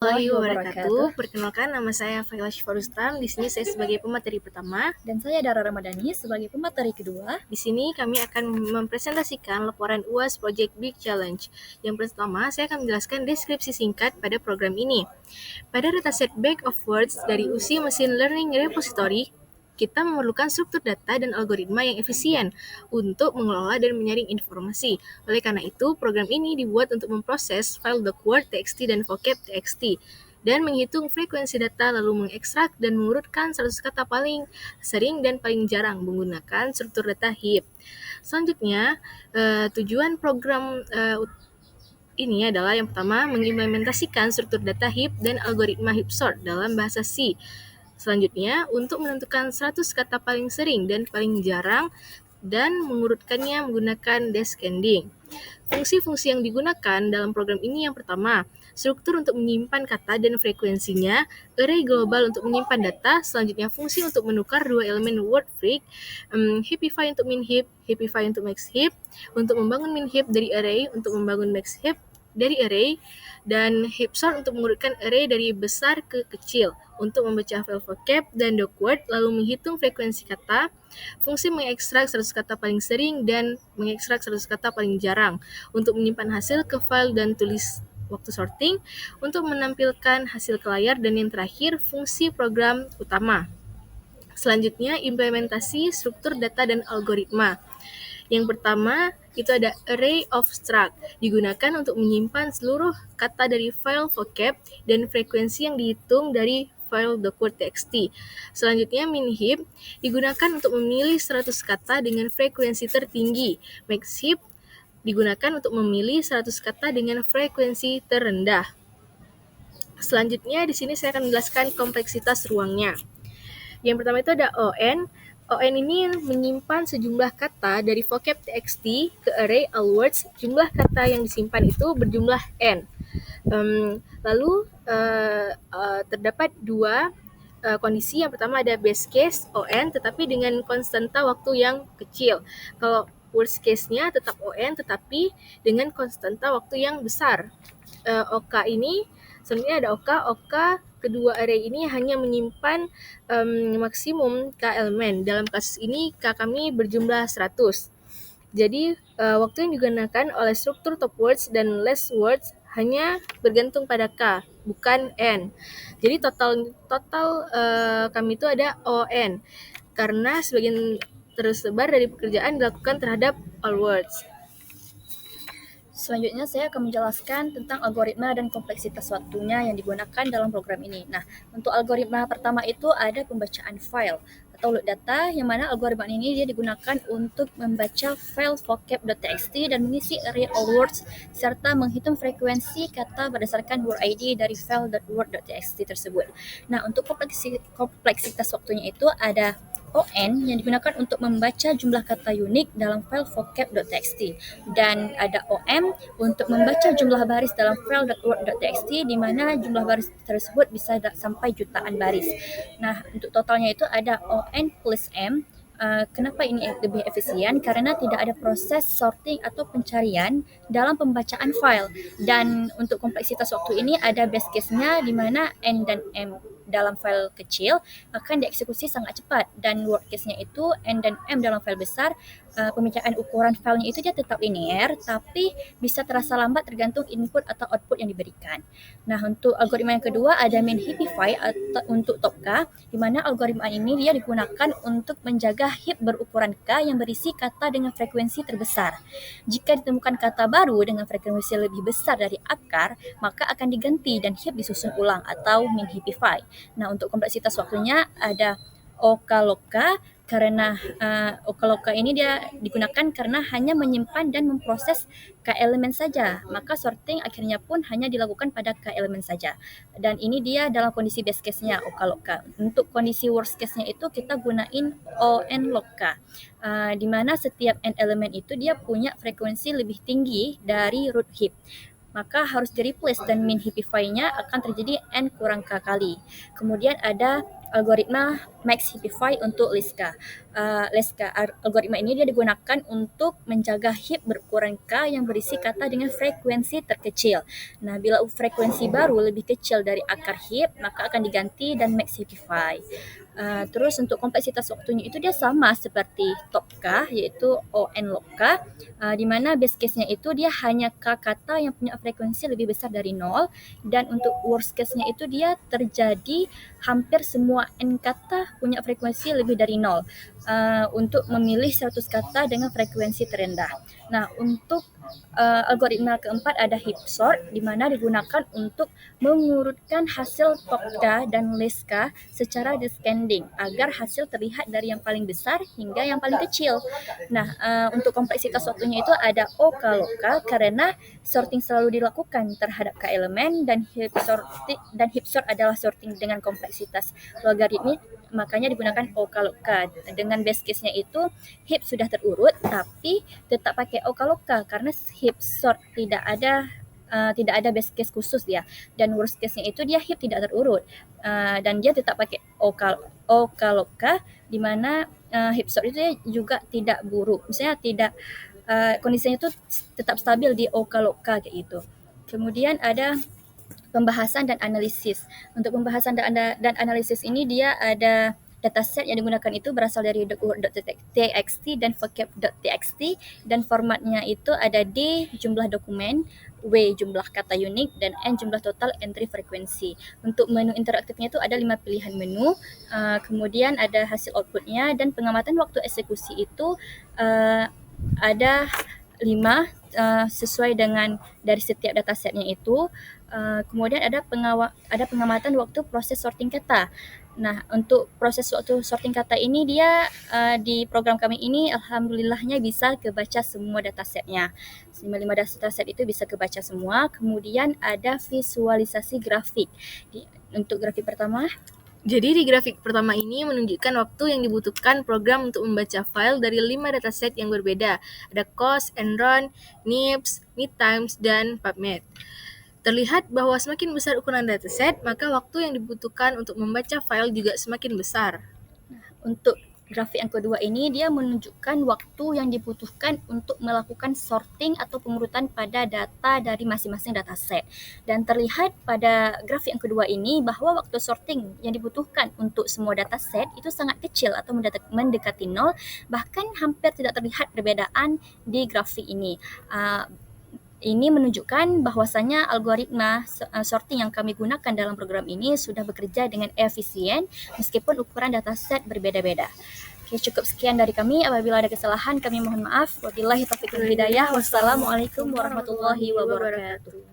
Warahmatullahi wabarakatuh. Perkenalkan, nama saya Faila Shifarustam. Di sini saya sebagai pemateri pertama. Dan saya Dara Ramadhani sebagai pemateri kedua. Di sini kami akan mempresentasikan laporan UAS Project Big Challenge. Yang pertama, saya akan menjelaskan deskripsi singkat pada program ini. Pada dataset Bag of Words dari USI Machine Learning Repository, kita memerlukan struktur data dan algoritma yang efisien untuk mengelola dan menyaring informasi. Oleh karena itu, program ini dibuat untuk memproses file doc.word, txt, dan vocab txt, dan menghitung frekuensi data lalu mengekstrak dan mengurutkan 100 kata paling sering dan paling jarang menggunakan struktur data heap. Selanjutnya, tujuan program ini adalah yang pertama, mengimplementasikan struktur data heap dan algoritma heap sort dalam bahasa C. Selanjutnya, untuk menentukan 100 kata paling sering dan paling jarang dan mengurutkannya menggunakan descending. Fungsi-fungsi yang digunakan dalam program ini yang pertama, struktur untuk menyimpan kata dan frekuensinya, array global untuk menyimpan data, selanjutnya fungsi untuk menukar dua elemen word freq, heapify untuk min heap, heapify untuk max heap, untuk membangun min heap dari array, untuk membangun max heap dari array, dan heap sort untuk mengurutkan array dari besar ke kecil, untuk membaca file vocab dan doc.word lalu menghitung frekuensi kata, fungsi mengekstrak 100 kata paling sering dan mengekstrak 100 kata paling jarang, untuk menyimpan hasil ke file dan tulis waktu sorting, untuk menampilkan hasil ke layar, dan yang terakhir fungsi program utama. Selanjutnya, implementasi struktur data dan algoritma. Yang pertama, itu ada array of struct, digunakan untuk menyimpan seluruh kata dari file vocab dan frekuensi yang dihitung dari file doc.word txt. Selanjutnya, min heap digunakan untuk memilih 100 kata dengan frekuensi tertinggi. Max heap digunakan untuk memilih 100 kata dengan frekuensi terendah. Selanjutnya, di sini saya akan menjelaskan kompleksitas ruangnya. Yang pertama itu ada ON. ON ini menyimpan sejumlah kata dari vocab txt ke array all words. Jumlah kata yang disimpan itu berjumlah n. Lalu terdapat dua kondisi. Yang pertama ada base case ON tetapi dengan konstanta waktu yang kecil. Kalau worst case-nya tetap ON tetapi dengan konstanta waktu yang besar. OK ini sebenarnya ada OK kedua array ini hanya menyimpan maksimum K elemen. Dalam kasus ini K kami berjumlah 100. Jadi waktu yang digunakan oleh struktur top words dan last words hanya bergantung pada K, bukan N. Jadi total kami itu ada ON karena sebagian tersebar dari pekerjaan dilakukan terhadap all words. Selanjutnya saya akan menjelaskan tentang algoritma dan kompleksitas waktunya yang digunakan dalam program ini. Nah, untuk algoritma pertama itu ada pembacaan file atau load data, yang mana algoritma ini dia digunakan untuk membaca file vocab.txt dan mengisi array all words serta menghitung frekuensi kata berdasarkan word ID dari file.word.txt tersebut. Nah, untuk kompleksitas waktunya itu ada ON yang digunakan untuk membaca jumlah kata unik dalam file vocab.txt, dan ada OM untuk membaca jumlah baris dalam file.word.txt di mana jumlah baris tersebut bisa sampai jutaan baris. Nah, untuk totalnya itu ada ON plus M. Kenapa ini lebih efisien? Karena tidak ada proses sorting atau pencarian dalam pembacaan file. Dan untuk kompleksitas waktu ini ada base case-nya di mana N dan M dalam file kecil akan dieksekusi sangat cepat, dan worst case-nya itu N dan M dalam file besar, pemecaan ukuran filenya itu dia tetap linear tapi bisa terasa lambat tergantung input atau output yang diberikan. Nah, untuk algoritma yang kedua ada min heapify untuk top K, di mana algoritma ini dia digunakan untuk menjaga heap berukuran K yang berisi kata dengan frekuensi terbesar. Jika ditemukan kata baru dengan frekuensi lebih besar dari akar, maka akan diganti dan heap disusun ulang atau min heapify. Nah, untuk kompleksitas waktunya ada OKLOKA, karena OKLOKA ini dia digunakan karena hanya menyimpan dan memproses K elemen saja, maka sorting akhirnya pun hanya dilakukan pada K elemen saja. Dan ini dia dalam kondisi best case-nya OKLOKA. Untuk kondisi worst case-nya itu kita gunain ONLOKA, di mana setiap N elemen itu dia punya frekuensi lebih tinggi dari root heap, maka harus di replace dan min heapify-nya akan terjadi N kurang K kali. Kemudian ada algoritma Maxhipify untuk Liska. Algoritma ini dia digunakan untuk menjaga heap berukuran K yang berisi kata dengan frekuensi terkecil. Nah, bila frekuensi baru lebih kecil dari akar heap, maka akan diganti dan Maxhipify. Terus untuk kompleksitas waktunya itu dia sama seperti top K, iaitu ON log K, di mana base case-nya itu dia hanya K kata yang punya frekuensi lebih besar dari 0, dan untuk worst case-nya itu dia terjadi hampir semua N kata punya frekuensi lebih dari 0, untuk memilih 100 kata dengan frekuensi terendah. Nah, untuk algoritma keempat ada heap sort, di mana digunakan untuk mengurutkan hasil top K dan least K secara descending agar hasil terlihat dari yang paling besar hingga yang paling kecil. Nah, untuk kompleksitas waktunya itu ada O K log K karena sorting selalu dilakukan terhadap K elemen, dan heap sort adalah sorting dengan kompleksitas logaritmik, makanya digunakan O K log K. Dengan base case-nya itu heap sudah terurut tapi tetap pakai O K log K karena heap sort tidak ada base case khusus dia, dan worst case-nya itu dia heap tidak terurut, dan dia tetap pakai O K log K, di mana heap sort itu juga tidak buruk, misalnya tidak kondisinya itu tetap stabil di O K log K kayak gitu. Kemudian ada pembahasan dan analisis. Untuk pembahasan dan analisis ini dia ada dataset yang digunakan itu berasal dari docword.txt dan vocab.txt, dan formatnya itu ada D jumlah dokumen, W jumlah kata unik, dan N jumlah total entry frekuensi. Untuk menu interaktifnya itu ada 5 pilihan menu, kemudian ada hasil outputnya, dan pengamatan waktu eksekusi itu ada 5 sesuai dengan dari setiap datasetnya itu. Kemudian ada pengamatan waktu proses sorting kata. Nah, untuk proses waktu sorting kata ini dia di program kami ini alhamdulillahnya bisa kebaca semua datasetnya. 5 dataset itu bisa kebaca semua. Kemudian ada visualisasi grafik. Untuk grafik pertama, jadi di grafik pertama ini menunjukkan waktu yang dibutuhkan program untuk membaca file dari 5 dataset yang berbeda. Ada cost, enron, NIPS, meetimes, dan PubMed. Terlihat bahwa semakin besar ukuran dataset, maka waktu yang dibutuhkan untuk membaca file juga semakin besar. Untuk grafik yang kedua ini dia menunjukkan waktu yang dibutuhkan untuk melakukan sorting atau pengurutan pada data dari masing-masing dataset. Dan terlihat pada grafik yang kedua ini bahwa waktu sorting yang dibutuhkan untuk semua dataset itu sangat kecil atau mendekati 0, bahkan hampir tidak terlihat perbedaan di grafik ini. Ini menunjukkan bahwasanya algoritma sorting yang kami gunakan dalam program ini sudah bekerja dengan efisien meskipun ukuran dataset berbeda-beda. Oke, cukup sekian dari kami. Apabila ada kesalahan kami mohon maaf. Wabillahi taufiq wal hidayah. Wassalamualaikum warahmatullahi wabarakatuh.